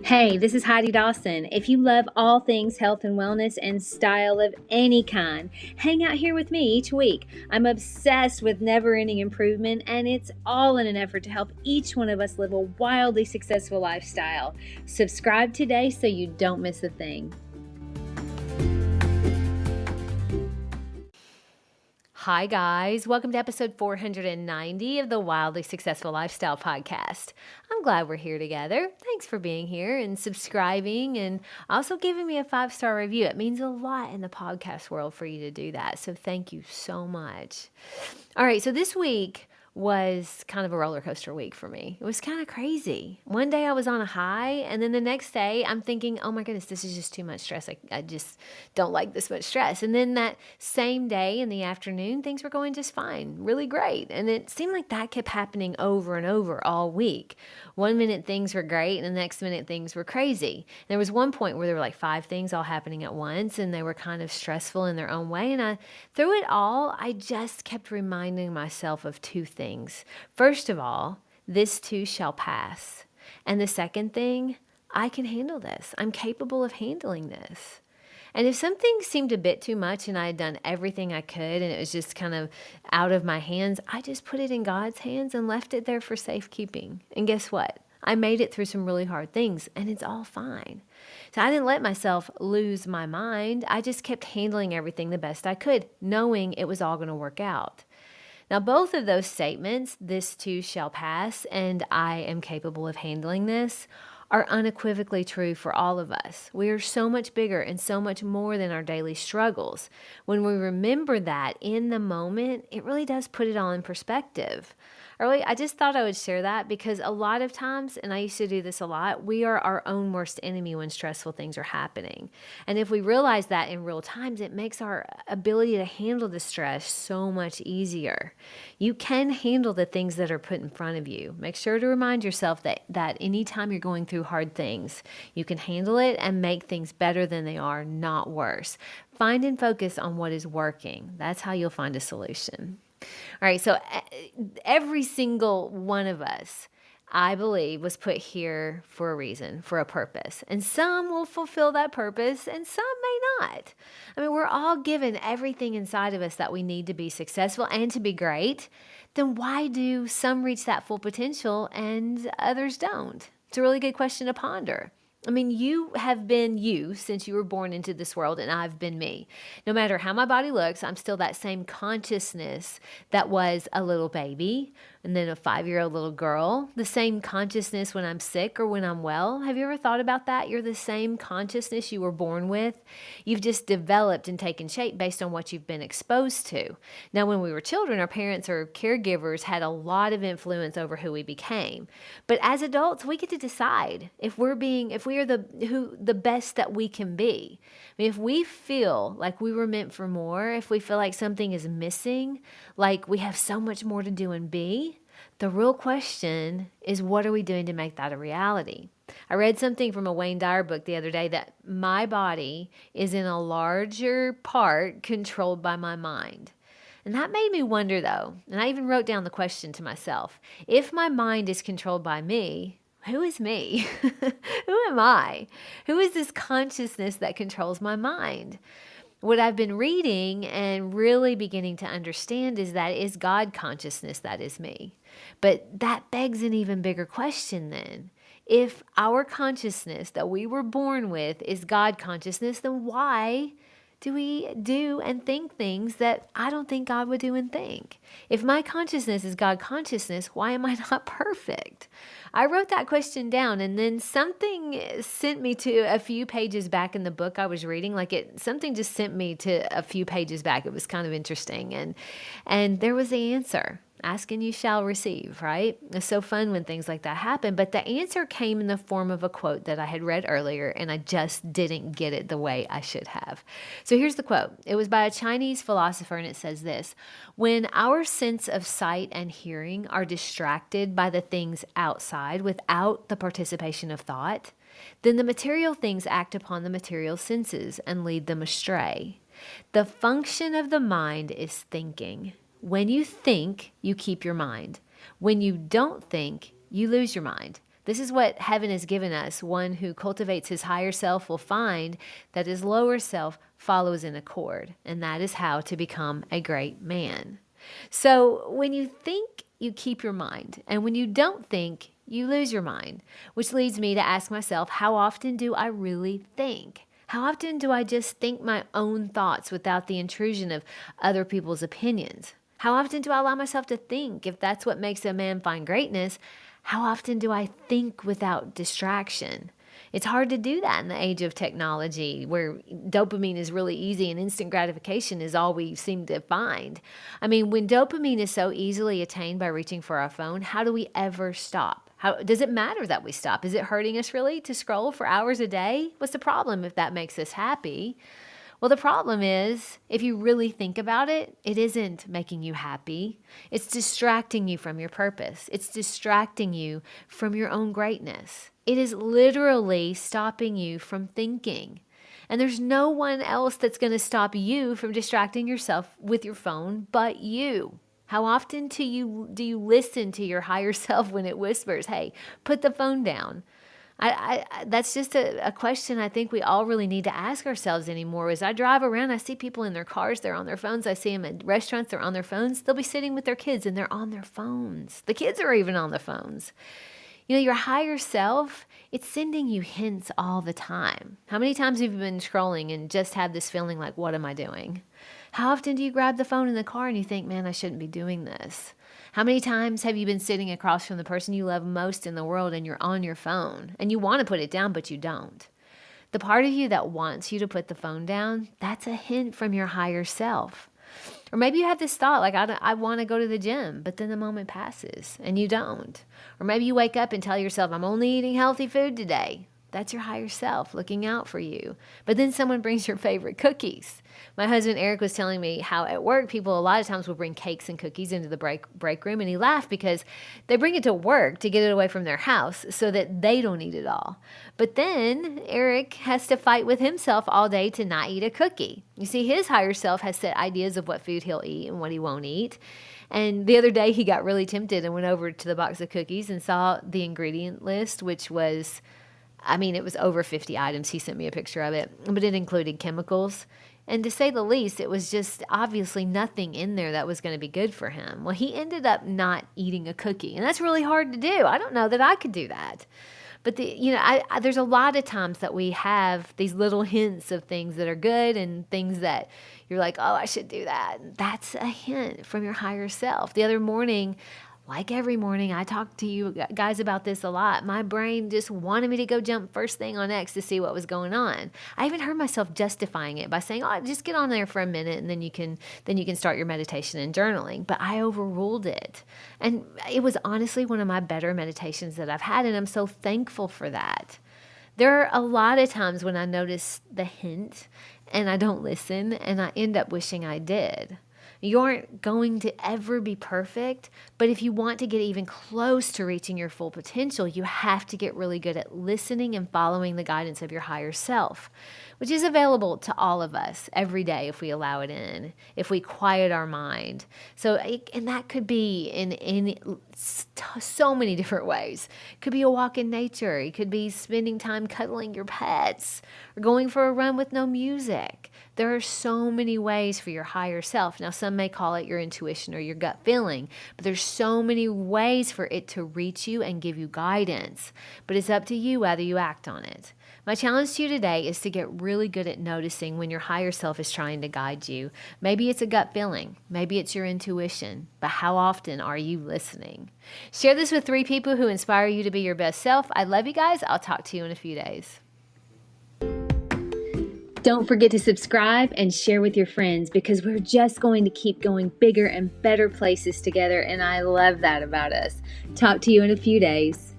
Hey, this is Heidi Dawson. If you love all things health and wellness and style of any kind, hang out here with me each week. I'm obsessed with never-ending improvement, and it's all in an effort to help each one of us live a wildly successful lifestyle. Subscribe today so you don't miss a thing. Hi, guys. Welcome to episode 490 of the Wildly Successful Lifestyle Podcast. I'm glad we're here together. Thanks for being here and subscribing and also giving me a 5-star review. It means a lot in the podcast world for you to do that. So thank you so much. All right. So this week was kind of a roller coaster week for me. It was kind of crazy. One day I was on a high, and then the next day I'm thinking, oh my goodness, this is just too much stress. I just don't like this much stress. And then that same day in the afternoon, things were going just fine, really great. And it seemed like that kept happening over and over all week. One minute things were great, and the next minute things were crazy. There was one point where there were like 5 things all happening at once, and they were kind of stressful in their own way. And through it all, I just kept reminding myself of 2 things. First of all, this too shall pass. And the second thing, I can handle this. I'm capable of handling this. And if something seemed a bit too much and I had done everything I could and it was just kind of out of my hands, I just put it in God's hands and left it there for safekeeping. And guess what? I made it through some really hard things, and it's all fine. So I didn't let myself lose my mind. I just kept handling everything the best I could, knowing it was all going to work out. Now, both of those statements, this too shall pass, and I am capable of handling this, are unequivocally true for all of us. We are so much bigger and so much more than our daily struggles. When we remember that in the moment, it really does put it all in perspective. I just thought I would share that because a lot of times, and I used to do this a lot, we are our own worst enemy when stressful things are happening. And if we realize that in real times, it makes our ability to handle the stress so much easier. You can handle the things that are put in front of you. Make sure to remind yourself that anytime you're going through hard things, you can handle it and make things better than they are, not worse. Find and focus on what is working. That's how you'll find a solution. All right, so every single one of us, I believe, was put here for a reason, for a purpose. And some will fulfill that purpose and some may not. I mean, we're all given everything inside of us that we need to be successful and to be great. Then why do some reach that full potential and others don't? It's a really good question to ponder. I mean, you have been you since you were born into this world, and I've been me. No matter how my body looks, I'm still that same consciousness that was a little baby and then a 5-year-old little girl, the same consciousness when I'm sick or when I'm well. Have you ever thought about that? You're the same consciousness you were born with. You've just developed and taken shape based on what you've been exposed to. Now, when we were children, our parents or caregivers had a lot of influence over who we became. But as adults, we get to decide if we are the best that we can be. I mean, if we feel like we were meant for more, if we feel like something is missing, like we have so much more to do and be, the real question is, what are we doing to make that a reality? I read something from a Wayne Dyer book the other day that my body is in a larger part controlled by my mind. And that made me wonder, though, and I even wrote down the question to myself, if my mind is controlled by me, who is me? Who am I? Who is this consciousness that controls my mind? What I've been reading and really beginning to understand is that is God consciousness that is me. But that begs an even bigger question then. If our consciousness that we were born with is God consciousness, then why do we do and think things that I don't think God would do and think? If my consciousness is God consciousness, why am I not perfect? I wrote that question down, and then something sent me to a few pages back in the book I was reading. Something just sent me to a few pages back. It was kind of interesting, and there was the answer. Ask and you shall receive, right? It's so fun when things like that happen. But the answer came in the form of a quote that I had read earlier, and I just didn't get it the way I should have. So here's the quote. It was by a Chinese philosopher, and it says this: when our sense of sight and hearing are distracted by the things outside without the participation of thought, then the material things act upon the material senses and lead them astray. The function of the mind is thinking. When you think, you keep your mind. When you don't think, you lose your mind. This is what heaven has given us. One who cultivates his higher self will find that his lower self follows in accord, and that is how to become a great man. So when you think, you keep your mind, and when you don't think, you lose your mind, which leads me to ask myself, how often do I really think? How often do I just think my own thoughts without the intrusion of other people's opinions? How often do I allow myself to think? If that's what makes a man find greatness, how often do I think without distraction? It's hard to do that in the age of technology where dopamine is really easy and instant gratification is all we seem to find. I mean, when dopamine is so easily attained by reaching for our phone, how do we ever stop? How does it matter that we stop? Is it hurting us really to scroll for hours a day? What's the problem if that makes us happy? Well, the problem is, if you really think about it, it isn't making you happy. It's distracting you from your purpose. It's distracting you from your own greatness. It is literally stopping you from thinking. And there's no one else that's going to stop you from distracting yourself with your phone but you. How often do you listen to your higher self when it whispers, hey, put the phone down? That's just a question I think we all really need to ask ourselves anymore. As I drive around, I see people in their cars, they're on their phones. I see them at restaurants, they're on their phones. They'll be sitting with their kids and they're on their phones. The kids are even on the phones. You know, your higher self, it's sending you hints all the time. How many times have you been scrolling and just had this feeling like, what am I doing? How often do you grab the phone in the car and you think, man, I shouldn't be doing this? How many times have you been sitting across from the person you love most in the world and you're on your phone and you want to put it down, but you don't? The part of you that wants you to put the phone down, that's a hint from your higher self. Or maybe you have this thought like, I want to go to the gym, but then the moment passes and you don't. Or maybe you wake up and tell yourself, I'm only eating healthy food today. That's your higher self looking out for you. But then someone brings your favorite cookies. My husband Eric was telling me how at work people a lot of times will bring cakes and cookies into the break room, and he laughed because they bring it to work to get it away from their house so that they don't eat it all. But then Eric has to fight with himself all day to not eat a cookie. You see, his higher self has set ideas of what food he'll eat and what he won't eat. And the other day he got really tempted and went over to the box of cookies and saw the ingredient list, which was, it was over 50 items. He sent me a picture of it, but it included chemicals. And to say the least, it was just obviously nothing in there that was going to be good for him. Well, he ended up not eating a cookie, and that's really hard to do. I don't know that I could do that. But there's a lot of times that we have these little hints of things that are good and things that you're like, oh, I should do that. That's a hint from your higher self. The other morning, like every morning, I talk to you guys about this a lot. My brain just wanted me to go jump first thing on X to see what was going on. I even heard myself justifying it by saying, oh, just get on there for a minute and then you can start your meditation and journaling. But I overruled it. And it was honestly one of my better meditations that I've had, and I'm so thankful for that. There are a lot of times when I notice the hint and I don't listen, and I end up wishing I did. You aren't going to ever be perfect, but if you want to get even close to reaching your full potential, you have to get really good at listening and following the guidance of your higher self, which is available to all of us every day if we allow it in, if we quiet our mind. And that could be in so many different ways. It could be a walk in nature. It could be spending time cuddling your pets or going for a run with no music. There are so many ways for your higher self. Now, some may call it your intuition or your gut feeling, but there's so many ways for it to reach you and give you guidance. But it's up to you whether you act on it. My challenge to you today is to get really good at noticing when your higher self is trying to guide you. Maybe it's a gut feeling. Maybe it's your intuition. But how often are you listening? Share this with 3 people who inspire you to be your best self. I love you guys. I'll talk to you in a few days. Don't forget to subscribe and share with your friends, because we're just going to keep going bigger and better places together, and I love that about us. Talk to you in a few days.